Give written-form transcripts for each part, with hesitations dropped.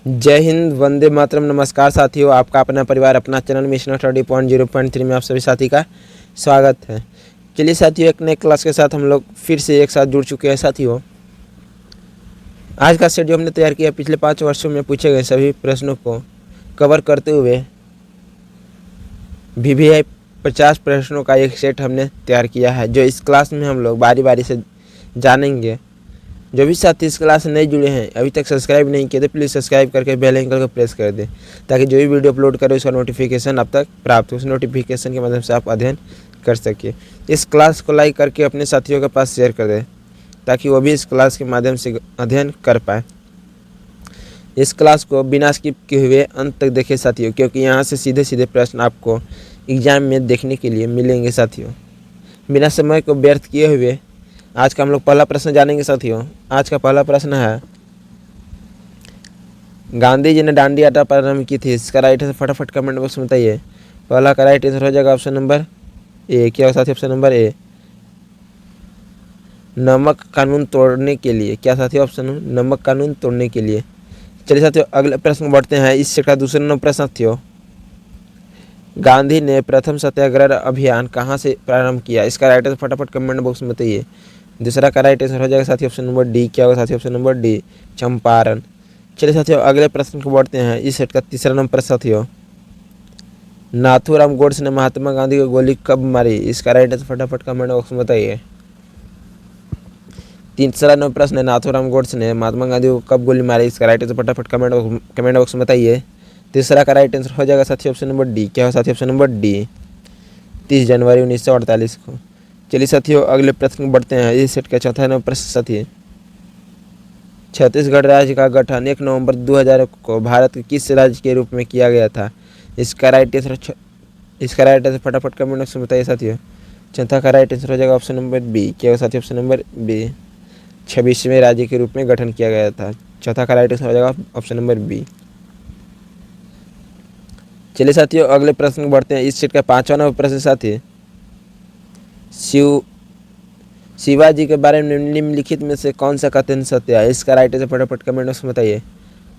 जय हिंद, वंदे मातरम। नमस्कार साथियों, आपका अपना परिवार अपना चैनल मिशन स्टडी पॉइंट 0.3 में आप सभी साथी का स्वागत है। चलिए साथियों, एक नए क्लास के साथ हम लोग फिर से एक साथ जुड़ चुके हैं। साथियों, आज का सेट जो हमने तैयार किया पिछले 5 वर्षों में पूछे गए सभी प्रश्नों को कवर करते हुए VVI 50 प्रश्नों का एक सेट हमने तैयार किया है, जो इस क्लास में हम लोग बारी बारी से जानेंगे। जो भी साथी इस क्लास से नए जुड़े हैं, अभी तक सब्सक्राइब नहीं किए तो प्लीज़ सब्सक्राइब करके बेल आइकन को प्रेस कर दें, ताकि जो भी वीडियो अपलोड करें उसका नोटिफिकेशन आप तक प्राप्त हो। उस नोटिफिकेशन के माध्यम से आप अध्ययन कर सकें। इस क्लास को लाइक करके अपने साथियों के पास शेयर कर दें, ताकि वो भी इस क्लास के माध्यम से अध्ययन कर पाए। इस क्लास को बिना स्किप किए हुए अंत तक देखें साथियों, क्योंकि यहाँ से सीधे सीधे प्रश्न आपको एग्जाम में देखने के लिए मिलेंगे। साथियों, बिना समय को व्यर्थ किए हुए आज का हम लोग पहला प्रश्न जानेंगे। साथियों, आज का पहला प्रश्न है, गांधी जी ने डांडी यात्रा प्रारंभ की थी। इसका राइट आंसर फटाफट कमेंट बॉक्स में बताइए। पहला का राइट आंसर हो जाएगा ऑप्शन नंबर ए। क्या साथी? ऑप्शन नंबर ए, नमक कानून तोड़ने के लिए। क्या साथी? ऑप्शन नमक कानून तोड़ने के लिए। चलिए साथियों, अगले प्रश्न बढ़ते हैं। इस सेट का दूसरा नंबर प्रश्न साथियों, गांधी ने प्रथम सत्याग्रह अभियान कहाँ से प्रारंभ किया। इसका राइट आंसर फटाफट कमेंट बॉक्स में बताइए। दूसरा का राइट आंसर हो जाएगा साथी ऑप्शन नंबर डी। क्या होगा साथी? Option number D, Champaran. चलिए साथियों, अगले प्रश्न को बढ़ते हैं। इस सेट का तीसरा नंबर प्रश्न साथियों, नाथूराम गोडसे ने महात्मा गांधी को गोली कब मारी। इसका राइट आंसर फटाफट कमेंट बॉक्स में बताइए। तीसरा नंबर प्रश्न है, नाथूराम गोडसे ने महात्मा गांधी को कब गोली मारी। इसका राइट आंसर फटाफट कमेंट बॉक्स में बताइए। तीसरा का राइट आंसर हो जाएगा साथी ऑप्शन नंबर डी। क्या हो साथी? ऑप्शन नंबर डी, 30 जनवरी 1948 को। चलिए साथियों, अगले प्रश्न को बढ़ते हैं। इस सेट का चौथा नंबर प्रश्न साथी, छत्तीसगढ़ राज्य का गठन 1 नवंबर 2000 को भारत के किस राज्य के रूप में किया गया था। इसका राइट आंसर फटाफट कमेंट बॉक्स में बताइए साथियों। चौथा का राइट आंसर हो जाएगा ऑप्शन नंबर बी। क्या होगा साथी? ऑप्शन नंबर बी, 26वें राज्य के रूप में गठन किया गया था। चौथा का राइट आंसर हो जाएगा ऑप्शन नंबर बी। चलिए साथियों, अगले प्रश्न को बढ़ते हैं। इस सेट का पांचवा नंबर प्रश्न साथी, शिवाजी के बारे में निम्नलिखित में से कौन सा कथन सत्य है। इसका राइट आंसर फटाफट कमेंट बॉक्स में बताइए।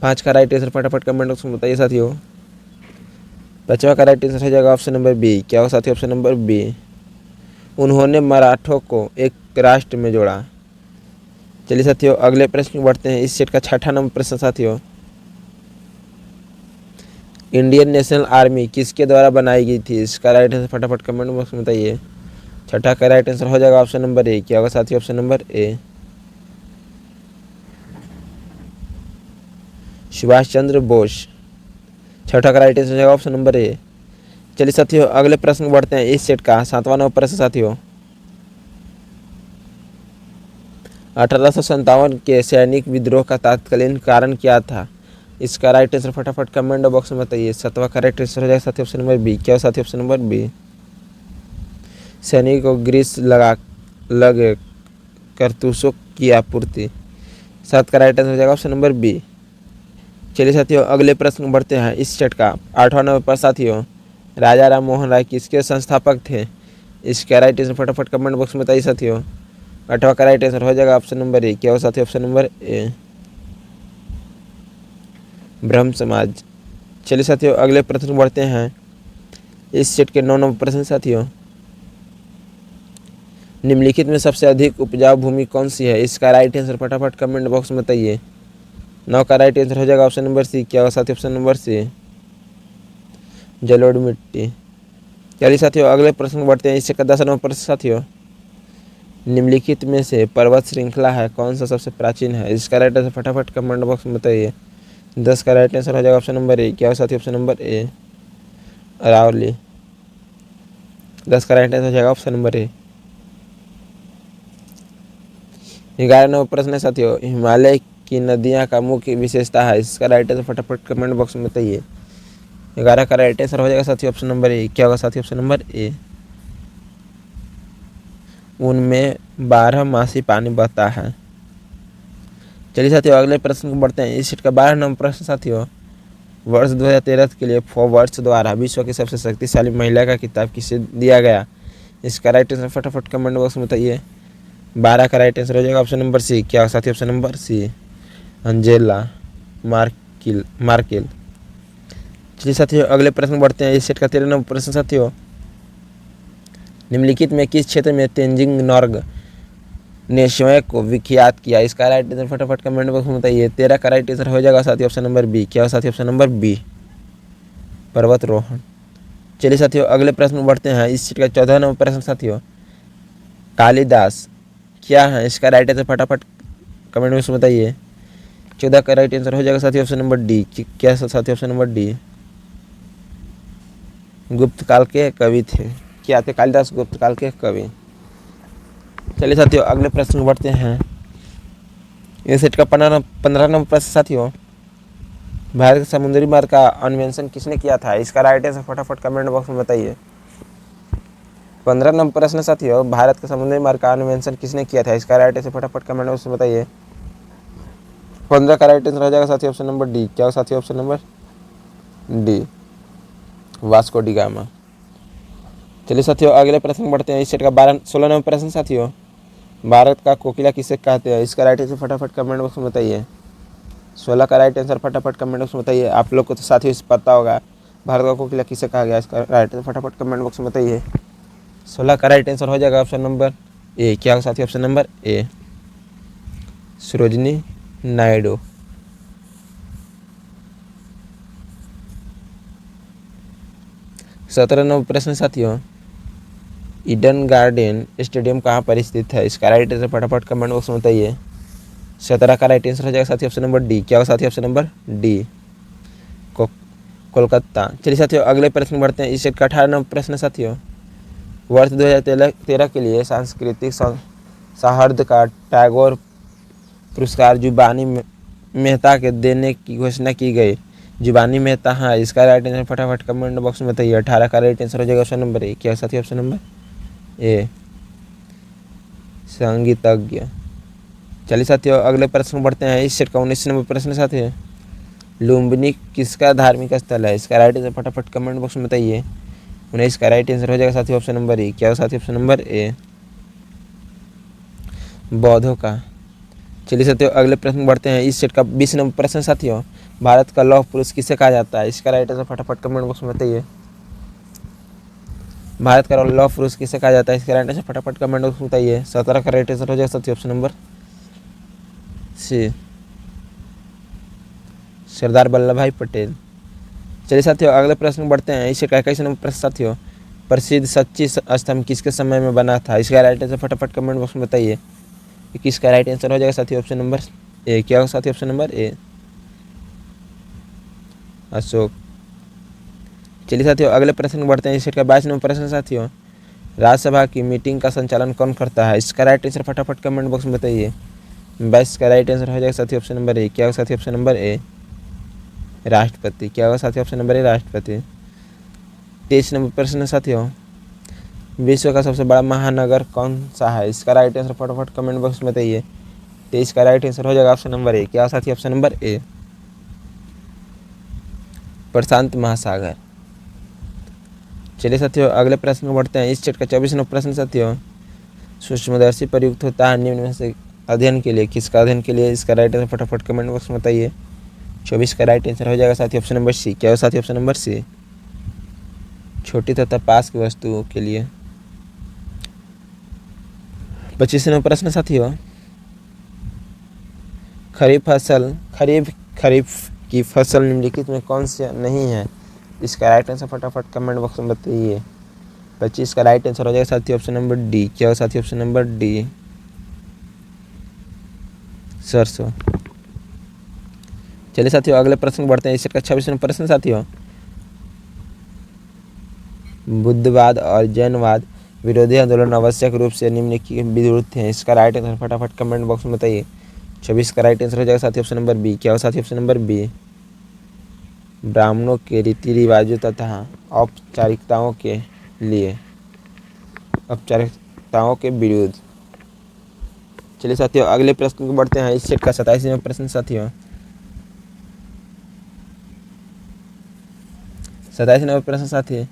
5 का राइट आंसर फटाफट कमेंट बॉक्स में बताइए साथियों। 5वां का राइट आंसर हो जाएगा ऑप्शन नंबर बी। क्या होगा साथियों? ऑप्शन नंबर बी, उन्होंने मराठों को एक राष्ट्र में जोड़ा। चलिए साथियों, अगले प्रश्न को बढ़ते हैं। इस सेट का छठा नंबर प्रश्न साथियों, इंडियन नेशनल आर्मी किसके द्वारा बनाई गई थी। इसका राइट आंसर फटाफट कमेंट बॉक्स में बताइए। छठा का राइट आंसर हो जाएगा ऑप्शन नंबर ए। क्या होगा साथी? Option number A, Subhash Chandra Bose. छठा का राइट आंसर हो जाएगा ऑप्शन नंबर ए। चलिए साथियों, अगले प्रश्न बढ़ते हैं। इस सेट का सातवां नंबर प्रश्न साथियों, 1857 के सैनिक विद्रोह का तत्कालीन कारण क्या था। इसका राइट आंसर फटाफट कमेंट बॉक्स में बताइए। 7वां का राइट आंसर हो जाएगा साथी ऑप्शन नंबर बी। क्या हो साथी? ऑप्शन नंबर बी, सैनिक को ग्रीस लगे कारतूसों की आपूर्ति। 7 का राइट आंसर हो जाएगा ऑप्शन नंबर बी। चलिए साथियों, अगले प्रश्न बढ़ते हैं। इस सेट का 8वां नंबर पर साथियों, राजा राम मोहन राय किसके संस्थापक थे। इसका राइट आंसर फटाफट कमेंट बॉक्स में बताइए साथियों। 8वां का राइट आंसर हो जाएगा ऑप्शन नंबर ए। क्या हो साथियों? ऑप्शन नंबर ए, ब्रह्म समाज। चलिए साथियों, अगले प्रश्न बढ़ते हैं। इस सेट के 9 नंबर प्रश्न साथियों, निम्नलिखित में सबसे अधिक उपजाऊ भूमि कौन सी है। इसका राइट आंसर फटाफट कमेंट बॉक्स में बताइए। 9 का राइट आंसर हो जाएगा ऑप्शन नंबर सी। क्या होगा साथियों? ऑप्शन नंबर सी, जलोढ़ मिट्टी। चलिए साथियों, अगले प्रश्न बढ़ते हैं। इससे का 10 नंबर प्रश्न साथियों, निम्नलिखित में से पर्वत श्रृंखला है कौन सा सबसे प्राचीन है। इसका राइट आंसर फटाफट कमेंट बॉक्स में बताइए। 10 का राइट आंसर हो जाएगा ऑप्शन नंबर ए। क्या हो साथियों? Option number A, Aravalli. 10 का राइट आंसर हो जाएगा ऑप्शन नंबर ए। 11 नंबर प्रश्न है साथियों, हिमालय की नदियां का मुख्य विशेषता है। इसका राइट आंसर फटाफट कमेंट बॉक्स में बताइए। 11 का राइट आंसर हो जाएगा साथियों ऑप्शन नंबर ए। क्या होगा साथियों? ऑप्शन नंबर ए, उनमें 12 मासी पानी बहता है। चलिए साथियों, अगले प्रश्न को बढ़ते हैं। इस सेट का 12 नंबर प्रश्न साथियों, वर्ष 2013 के लिए फोर्ब्स द्वारा विश्व की सबसे शक्तिशाली महिला का खिताब किसे दिया गया। इसका राइट आंसर फटाफट कमेंट बॉक्स में बताइए। 12 का राइट आंसर हो जाएगा ऑप्शन नंबर सी। क्या साथी? Option number C, Angela Merkel. चलिए साथियों अगले प्रश्न बढ़ते हैं। इस सेट का 13 नंबर प्रश्न साथियों, निम्नलिखित में किस क्षेत्र में तेंजिंग नोर्गे ने स्वयं को विख्यात किया? इसका राइट आंसर फटाफट कमेंट बॉक्स में बताइए। 13 का राइट आंसर हो जाएगा साथियों ऑप्शन नंबर बी। क्या हो साथियों? ऑप्शन नंबर बी, पर्वतारोहण। चलिए साथियों अगले प्रश्न में बढ़ते हैं। इस सेट का 14 नंबर प्रश्न साथियों, कालिदास क्या है? इसका राइट आंसर फटाफट कमेंट बॉक्स में बताइए। 14 का राइट आंसर हो जाएगा साथियों ऑप्शन नंबर डी। क्या साथियों? ऑप्शन नंबर डी, गुप्त काल के कवि थे। क्या थे? कालिदास गुप्त काल के कवि। चलिए साथियों अगले प्रश्न में बढ़ते हैं। इस सेट का 15 नंबर प्रश्न साथियों, भारत के समुद्री मार्ग का अन्वेषण किसने किया था? इसका राइट आंसर फटाफट कमेंट बॉक्स में बताइए। 15 नंबर प्रश्न साथियों, भारत के समुद्री मार्ग का अन्वेषण किसने किया था? इसका राइट आंसर फटाफट कमेंट बॉक्स में बताइए। 15 का राइट आंसर हो जाएगा साथियों ऑप्शन नंबर डी। क्या हो साथियों? Option number D, Vasco D gamma. चलिए साथियों अगले प्रश्न में बढ़ते हैं। इस सेट का 16 नंबर प्रश्न साथियों, भारत का कोकिला किसे कहते हैं? इसका राइट आंसर फटाफट कमेंट बॉक्स में बताइए। 16 का राइट आंसर फटाफट कमेंट बॉक्स में बताइए। आप लोग को तो साथियों इसे पता होगा, भारत का कोकिला किसे कहा गया? इसका राइट आंसर फटाफट कमेंट बॉक्स में बताइए। 16 का राइट आंसर हो जाएगा ऑप्शन नंबर ए। क्या हो साथियों? Option number A, Sarojini Naidu. 17 number प्रश्न साथियों, ईडन गार्डन स्टेडियम कहाँ पर स्थित है? इसका राइट आंसर फटाफट कमेंट बॉक्स में बताइए। 17 का राइट आंसर हो जाएगा साथियों ऑप्शन नंबर डी। क्या हो साथियों? Option number D, Kolkata. चलिए साथियों अगले प्रश्न में बढ़ते हैं। इस सेट का 18 नंबर प्रश्न साथियों, वर्ष 2013 के लिए सांस्कृतिक सौहार्द का टैगोर पुरस्कार जुबानी मेहता के देने की घोषणा की गई। जुबानी मेहता हाँ, इसका राइट आंसर फटाफट कमेंट बॉक्स में बताइए। 18 का राइट आंसर हो जाएगा ऑप्शन नंबर ए। क्या साथियों? ऑप्शन नंबर ए, संगीतज्ञ। चलिए साथियों अगले प्रश्न में बढ़ते हैं। इस सेट का 19 नंबर प्रश्न साथियों, लुम्बिनी किसका धार्मिक स्थल है? इसका राइट आंसर फटाफट कमेंट बॉक्स में बताइए। 19 का राइट आंसर हो जाएगा साथियों ऑप्शन नंबर ए। क्या हो साथियों? ऑप्शन नंबर ए, बौद्धों का। चलिए साथियों अगले प्रश्न में बढ़ते हैं। इस सेट का 20 नंबर प्रश्न साथियों, भारत का लौह पुरुष किसे कहा जाता है? इसका राइट आंसर फटाफट कमेंट बॉक्स में बताइए। भारत का लौह पुरुष किसे कहा जाता है? इसका राइट आंसर फटाफट कमेंट बॉक्स में बताइए। 17 का राइट आंसर हो जाएगा साथियों ऑप्शन नंबर सी, सरदार वल्लभ भाई पटेल। चलिए साथियों अगले प्रश्न में बढ़ते हैं। इस सेट का 21 नंबर प्रश्न साथियों, प्रसिद्ध सच्ची स्तंभ किसके समय में बना था? इसका राइट आंसर फटाफट कमेंट बॉक्स में बताइए। 21 का राइट आंसर हो जाएगा साथियों ऑप्शन नंबर ए। क्या होगा साथियों? Option number A, Ashok. चलिए साथियों अगले प्रश्न में बढ़ते हैं। इस सेट का 22 नंबर प्रश्न साथियों, राज्यसभा की मीटिंग का संचालन कौन करता है? इसका राइट आंसर फटाफट कमेंट बॉक्स में बताइए। 22 का राइट आंसर हो जाएगा साथियों ऑप्शन नंबर ए। क्या होगा साथियों? ऑप्शन नंबर ए, राष्ट्रपति। क्या होगा साथियों? ऑप्शन नंबर ए, राष्ट्रपति। 23 नंबर प्रश्न साथियों, विश्व का सबसे बड़ा महानगर कौन सा है? इसका राइट आंसर फटाफट कमेंट बॉक्स में बताइए। 23 का राइट आंसर हो जाएगा ऑप्शन नंबर ए। क्या साथियों? ऑप्शन नंबर ए, प्रशांत महासागर। चलिए साथियों अगले प्रश्न में बढ़ते हैं। इस सेट का 24 नंबर प्रश्न साथियों, सूक्ष्मदर्शी प्रयुक्त होता है निम्न में से अध्ययन के लिए? किसका अध्ययन के लिए? इसका राइट आंसर फटाफट कमेंट बॉक्स में बताइए। 24 का राइट आंसर हो जाएगा साथियों ऑप्शन नंबर सी। क्या हो साथियों? ऑप्शन नंबर सी, छोटी तथा पास की वस्तुओं के लिए। 25 नंबर प्रश्न साथियों, खरीफ की फसल निम्नलिखित में कौन सी नहीं है? इसका राइट आंसर फटाफट कमेंट बॉक्स में बताइए। 25 का राइट आंसर हो जाएगा साथियों ऑप्शन नंबर डी। क्या हो साथियों? ऑप्शन नंबर डी, सरसों। चलिए साथियों अगले प्रश्न बढ़ते हैं। इस सेट का 26 नंबर प्रश्न साथियों, बुद्धवाद और जैनवाद विरोधी आंदोलन आवश्यक रूप से निम्न के विरुद्ध थे। इसका राइट आंसर फटाफट कमेंट बॉक्स में बताइए। 26 का राइट आंसर हो जाएगा साथियों ऑप्शन नंबर बी। क्या हो साथियों? ऑप्शन नंबर बी, ब्राह्मणों के रीति रिवाजों तथा औपचारिकताओं के विरुद्ध। चलिए साथियों अगले प्रश्न को बढ़ते हैं। इस सेट का 27 नंबर प्रश्न साथियों, 27 नंबर प्रश्न साथी,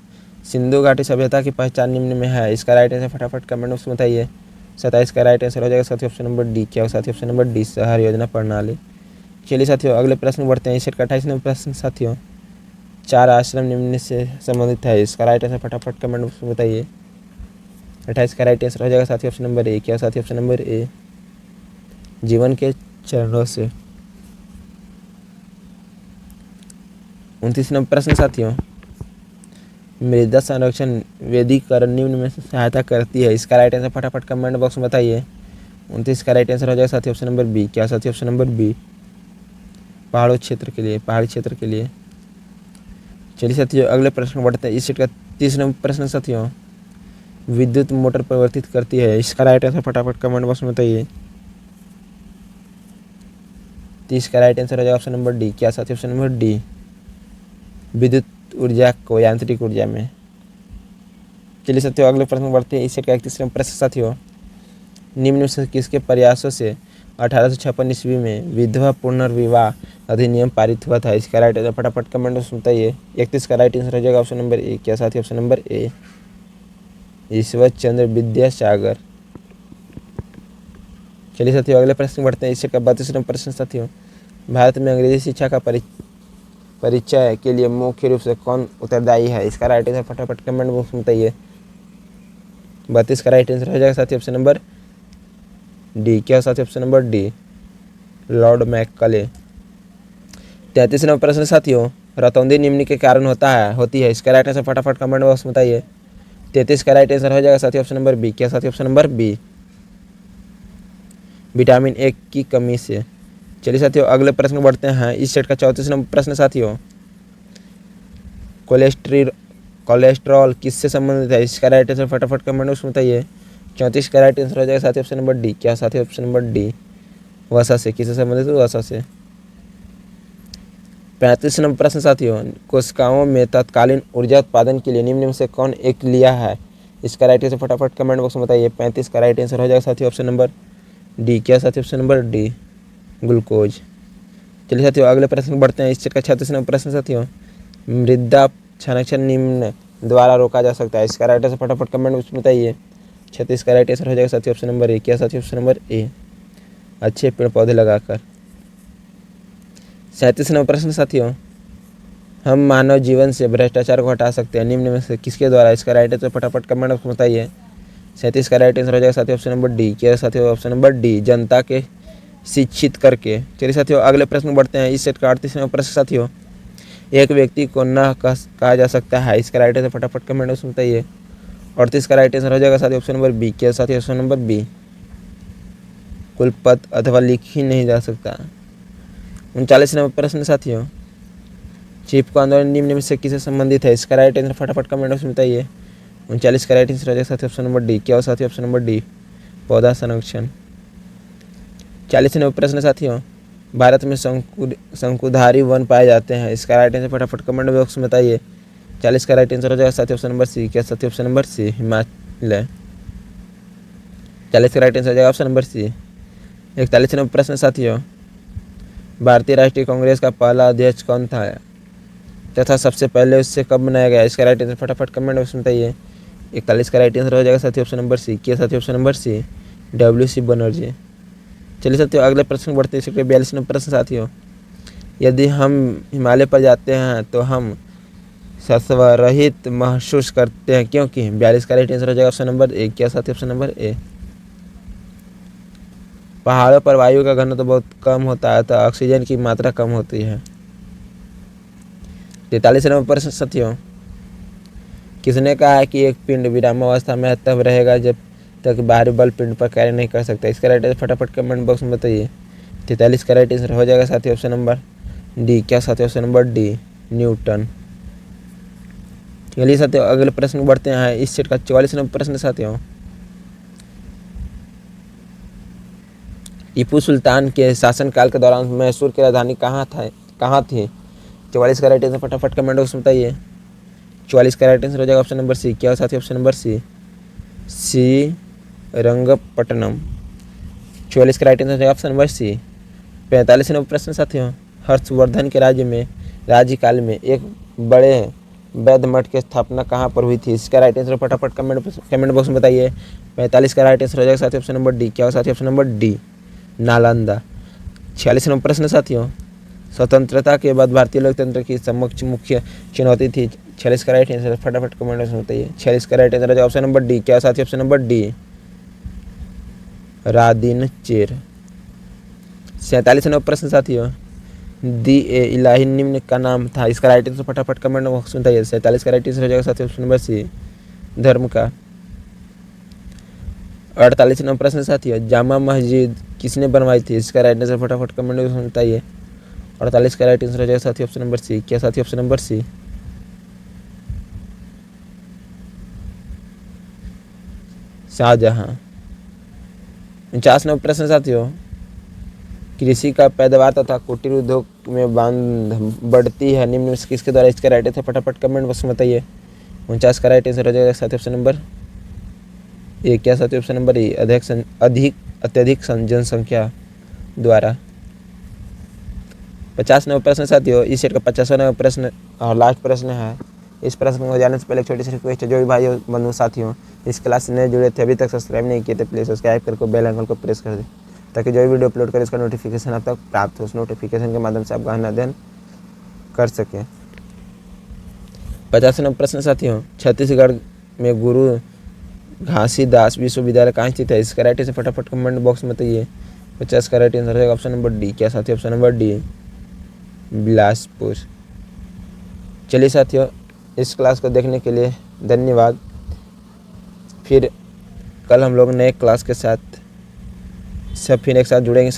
सिंधु घाटी सभ्यता की पहचान निम्न में है? इसका राइट आंसर फटाफट कमेंट बॉक्स में बताइए। 27 का राइट आंसर हो जाएगा साथियों ऑप्शन नंबर डी। क्या हो साथियों? ऑप्शन नंबर डी, शहर योजना प्रणाली। चलिए साथियों अगले प्रश्न बढ़ते हैं। इस सेट का 28 नंबर प्रश्न साथियों, 4 आश्रम निम्न से संबंधित है, इसका राइट आंसर फटाफट कमेंट बॉक्स में बताइए। 28 का राइट आंसर हो जाएगा साथियों ऑप्शन नंबर ए। क्या साथियों? ऑप्शन नंबर ए, जीवन के चरणों से। 29 नंबर प्रश्न साथियों, मृदा संरक्षण वेदीकरण निम्न में सहायता करती है, इसका राइट आंसर फटाफट कमेंट बॉक्स में बताइए। 29 का राइट आंसर हो जाएगा साथियों ऑप्शन नंबर बी। क्या साथियों? ऑप्शन नंबर बी, पहाड़ी क्षेत्र के लिए। चलिए साथियों अगले प्रश्न बढ़ते हैं। इस सेट का 30 नंबर प्रश्न साथियों, विद्युत मोटर परिवर्तित करती है, इसका राइट आंसर फटाफट कमेंट बॉक्स में बताइए। 30 का राइट आंसर हो जाएगा ऑप्शन नंबर डी। क्या साथियों? ऑप्शन नंबर डी, विद्युत ऊर्जा को यांत्रिक ऊर्जा में। चलिए साथियों अगले प्रश्न बढ़ते हैं। इस सेट का 31 नंबर प्रश्न साथियों, निम्न में से किसके प्रयासों से 1856 ईस्वी में विधवा पुनर्विवाह अधिनियम पारित हुआ था, इसका राइट आंसर फटाफट कमेंट में बताइए। 31 का राइट आंसर हो जाएगा ऑप्शन नंबर ए। क्या साथियों? Option number A, Ishwar Chandra Vidyasagar. चलिए साथियों अगले प्रश्न बढ़ते हैं। इस सेट का 32 नंबर प्रश्न साथियों, भारत में अंग्रेजी शिक्षा का परिचय के लिए मुख्य रूप से कौन उत्तरदायी है, इसका राइट आंसर फटाफट कमेंट बॉक्स में बताइए। 32 का राइट आंसर हो जाएगा साथियों ऑप्शन नंबर डी। क्या साथियों? Option number D, Lord McClay. 33 number प्रश्न साथियों, रतौंधी निम्न के कारण होती है, इसका राइट आंसर फटाफट कमेंट बॉक्स में बताइए। 33 का राइट आंसर हो जाएगा साथियों ऑप्शन नंबर बी। क्या साथियों? Option number B, vitamin A की कमी से। चलिए साथियों अगले प्रश्न बढ़ते हैं। इस सेट का 34 नंबर प्रश्न साथियों, कोलेस्ट्रॉल किससे संबंधित है, इसका राइट आंसर फटाफट कमेंट बॉक्स में बताइए। 34 का राइट आंसर हो जाएगा साथियों ऑप्शन नंबर डी। क्या साथियों? ऑप्शन नंबर डी, वसा से। किससे संबंधित है? वसा से। 35 नंबर प्रश्न साथियों, कोशिकाओं में तत्कालीन ऊर्जा उत्पादन के लिए निम्न में से कौन एक लिया है, इसका राइट आंसर फटाफट कमेंट बॉक्स में बताइए। 35 का राइट आंसर हो जाएगा साथियों ऑप्शन नंबर डी। क्या साथियों? Option number D, glucose. चलिए साथियों अगले प्रश्न बढ़ते हैं। इस सेट का 36 नंबर प्रश्न साथियों, मृदा संरक्षण निम्न द्वारा रोका जा सकता है, इसका राइट आंसर फटाफट कमेंट बॉक्स में बताइए। 36 का राइट आंसर हो जाएगा साथियों ऑप्शन नंबर ए। क्या साथियों? ऑप्शन नंबर ए, अच्छे पेड़ पौधे लगाकर। 37 नंबर प्रश्न साथियों, हम मानव जीवन से भ्रष्टाचार को हटा सकते हैं निम्न में से किसके द्वारा, इसका राइट आंसर फटाफट कमेंट बॉक्स में बताइए। 37 का राइट आंसर हो जाएगा साथियों ऑप्शन नंबर डी। क्या साथियों? ऑप्शन नंबर डी, जनता के शिक्षित करके। चलिए साथियों अगले प्रश्न बढ़ते हैं। इस सेट का 38 नंबर प्रश्न साथियों, एक व्यक्ति को न कहा जा सकता है, इसका राइट आंसर फटाफट कमेंट बॉक्स में बताइए। 38 का राइट आंसर हो जाएगा साथियों ऑप्शन नंबर बी। क्या साथियों? ऑप्शन नंबर बी, कुलपत अथवा लिख ही नहीं जा सकता। 39 नंबर प्रश्न साथियों, चिपको आंदोलन निम्न में से किससे संबंधित है, इसका राइट आंसर फटाफट कमेंट बॉक्स में बताइए। 39 का राइट आंसर हो जाएगा साथियों ऑप्शन नंबर डी। क्या हो साथियों? ऑप्शन नंबर डी, पौधा संरक्षण। 40 नंबर प्रश्न साथियों, भारत में शंकुधारी वन पाए जाते हैं, इसका राइट आंसर फटाफट कमेंट बॉक्स में बताइए। 40 का राइट आंसर हो जाएगा साथियों ऑप्शन नंबर सी। क्या साथियों? ऑप्शन नंबर सी, हिमालय। 40 का राइट आंसर हो जाएगा ऑप्शन नंबर सी। 41 नंबर प्रश्न साथियों, भारतीय राष्ट्रीय कांग्रेस का पहला अध्यक्ष कौन था तथा सबसे पहले उससे कब बनाया गया, इसका राइट आंसर फटाफट कमेंट बॉक्स में बताइए। 41 का राइट आंसर हो जाएगा साथियों ऑप्शन नंबर सी। क्या साथियों? Option number C, WC Banerjee. चलिए साथियों अगले प्रश्न बढ़ते हैं। 42 नंबर प्रश्न साथियों, यदि हम हिमालय पर जाते हैं तो हम सत्वरहित महसूस करते हैं क्योंकि। 42 का राइट आंसर हो जाएगा ऑप्शन नंबर ए। क्या साथियों? ऑप्शन नंबर ए, पहाड़ों पर वायु का घनत्व बहुत कम होता है तो ऑक्सीजन की मात्रा कम होती है। 43 नंबर प्रश्न साथियों, किसने कहा है कि एक पिंड विरामावस्था में तब रहेगा जब तक बाहरी बल पिंड पर कार्य नहीं कर सकता, इसका राइट आंसर फटाफट कमेंट बॉक्स में बताइए। 43 का राइट आंसर हो जाएगा साथियों ऑप्शन नंबर डी। क्या साथियों? Option number D, Newton. चलिए साथियों अगले प्रश्न बढ़ते हैं। इस सेट का 44 नंबर प्रश्न साथियों, टीपू सुल्तान के शासनकाल के दौरान मैसूर की राजधानी कहाँ थी। 44 का राइट आंसर फटाफट कमेंट बॉक्स में बताइए। 44 का राइट आंसर हो जाएगा ऑप्शन नंबर सी। क्या साथियों? ऑप्शन नंबर सी, श्रीरंगपट्टनम। 44 का राइट आंसर हो जाएगा ऑप्शन नंबर सी। 45 नंबर प्रश्न साथियों, हर्षवर्धन के राज्यकाल में एक बड़े बौद्ध मठ की स्थापना कहाँ पर हुई थी, इसका राइट आंसर फटाफट कमेंट बॉक्स में बताइए। 45 का राइट आंसर हो जाएगा साथियों ऑप्शन नंबर डी। क्या हो साथियों? Option number D, Nalanda. 46वां प्रश्न साथियों, स्वतंत्रता के बाद भारतीय लोकतंत्र की समक्ष मुख्य चुनौती थी। 46 का राइट आंसर फटाफट कमेंट में बताइए। 46 का राइट आंसर है ऑप्शन नंबर डी। क्या साथी? ऑप्शन नंबर डी, रादिन चेर। 47वां प्रश्न साथियों, दी ए इलाही निम्न का नाम था। इसका राइट आंसर फटाफट कमेंट में बताइए। 47 का राइट आंसर हो जाएगा साथियों ऑप्शन नंबर सी, धर्म का। 48वां प्रश्न साथियों, जामा मस्जिद किसने बनवाई थी? इसका राइट आंसर फटाफट कमेंट में बताइए। 48 का राइट आंसर हो जाएगा साथी ऑप्शन नंबर सी। क्या साथी? Option number C, Shahjahan. 49वां प्रश्न साथियों, कृषि का पैदावार तथा कुटीर उद्योग में मांग बढ़ती है निम्न में से किसके द्वारा? इसका राइट आंसर फटाफट कमेंट बॉक्स में बताइए। 49 का राइट आंसर हो जाएगा साथी ऑप्शन नंबर ए। क्या साथी? ऑप्शन नंबर ए, अत्यधिक जनसंख्या द्वारा। 50वां प्रश्न साथियों, इस सेट का 50वां प्रश्न और लास्ट प्रश्न है। इस प्रश्न को जाने से पहले एक छोटी सी रिक्वेस्ट है, जो भी भाई बंधु साथियों इस क्लास से नए जुड़े थे अभी तक सब्सक्राइब नहीं किए थे, प्लीज़ सब्सक्राइब करके बेल आइकन को प्रेस कर दें ताकि जो भी वीडियो अपलोड करें इसका नोटिफिकेशन आप तक प्राप्त हो। उस नोटिफिकेशन के माध्यम से आप गहन अध्ययन कर सकें। 50वां प्रश्न साथियों, छत्तीसगढ़ में गुरु घासीदास विश्वविद्यालय कहाँ स्थित है? इसका राइट आंसर फटाफट कमेंट बॉक्स में बताइए। 50 का राइट आंसर है ऑप्शन नंबर डी। क्या साथियों? Option number D, Bilaspur. चलिए साथियों, इस क्लास को देखने के लिए धन्यवाद। फिर कल हम लोग नए क्लास के साथ सब फिर एक साथ जुड़ेंगे।